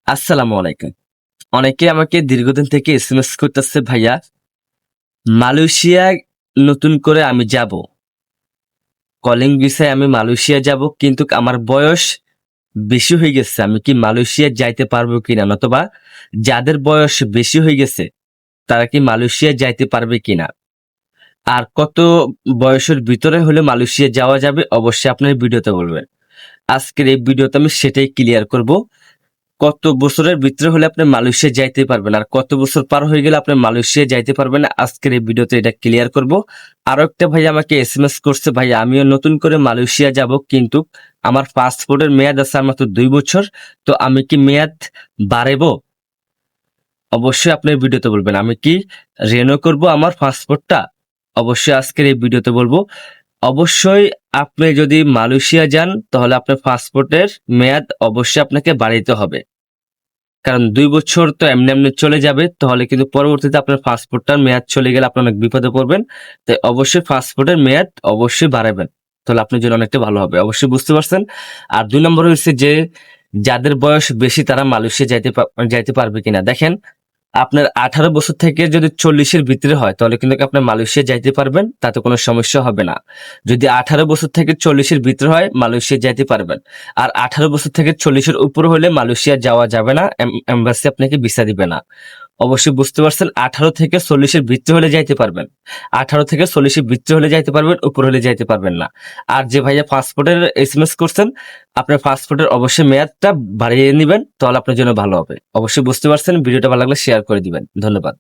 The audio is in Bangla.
আসসালামু আলাইকুম। অনেকে আমাকে দীর্ঘদিন থেকে এসএমএস করতেছে, ভাইয়া মালয়েশিয়া নতুন করে আমি যাব। কলিং ভিসায় আমি মালয়েশিয়া যাব, কিন্তু আমার বয়স বেশি হয়ে গেছে। আমি কি মালয়েশিয়া যাইতে পারবো কিনা? নতুবা যাদের বয়স বেশি হয়ে গেছে তারা কি মালয়েশিয়া যাইতে পারবে কিনা? আর কত বয়সের ভিতরে হলে মালয়েশিয়া যাওয়া যাবে? অবশ্যই আপনার ভিডিওতে বলবেন। আজকের এই ভিডিওতে আমি সেটাই ক্লিয়ার করব। কত বছরের ভিতরে হলে আপনি মালয়েশিয়া যাইতে পারবেন, আর কত বছর পার হয়ে গেলে আপনি মালয়েশিয়া যাইতে পারবেন না, আজকের এই ভিডিওতে এটা ক্লিয়ার করব। আরো একটা ভাই আমাকে এসএমএস করছে, ভাই আমিও নতুন করে মালয়েশিয়া যাব, কিন্তু আমার পাসপোর্টের মেয়াদ আছে আর মাত্র 2 বছর, তো আমি কি মেয়াদ বাড়াবো? অবশ্যই আপনার ভিডিওতে বলবেন। আমি কি রিনিউ করব আমার পাসপোর্টটা? অবশ্যই আজকের এই ভিডিওতে বলবো। অবশ্যই আপনি যদি মালয়েশিয়া যান তাহলে আপনার পাসপোর্টের মেয়াদ অবশ্যই আপনাকে বাড়াইতে হবে, কারণ 2 বছর তো এমনি এমনি চলে যাবে, তাহলে কিন্তু পরবর্তীতে আপনার পাসপোর্টটার মেয়াদ চলে গেলে আপনি অনেক বিপদে পড়বেন। তাই অবশ্যই পাসপোর্টের মেয়াদ অবশ্যই বাড়াবেন, তাহলে আপনার জন্য অনেকটা ভালো হবে। অবশ্যই বুঝতে পারছেন। আর 2 নম্বর হচ্ছে যে যাদের বয়স বেশি তারা মালয়েশিয়া যাইতে পারবে কিনা। দেখেন, আপনার 18 বছর থেকে যদি 40-এর ভিতরে হয় তাহলে কিন্তু আপনার মালয়েশিয়া যাইতে পারবেন, তাতে কোনো সমস্যা হবে না। যদি 18 বছর থেকে 40-এর ভিতরে হয় মালয়েশিয়া যাইতে পারবেন। আর 18 বছর থেকে 40-এর উপর হলে মালয়েশিয়া যাওয়া যাবে না, এম্বাসি আপনাকে ভিসা দিবে না। অবশ্যই বুঝতে পারছেন। 18 থেকে 40-এর ভিতরে হলে যাইতে পারবেন, 18 থেকে 40-এর ভিতরে হলে যাইতে পারবেন, উপর হলে যাইতে পারবেন না। আর যে ভাইয়া পাসপোর্টের এসএমএস করছেন, আপনার পাসপোর্টের অবশ্যই মেয়াদটা বাড়িয়ে নেবেন, তাহলে আপনার জন্য ভালো হবে। অবশ্যই বুঝতে পারছেন। ভিডিওটা ভালো লাগলে শেয়ার করে দিবেন। ধন্যবাদ।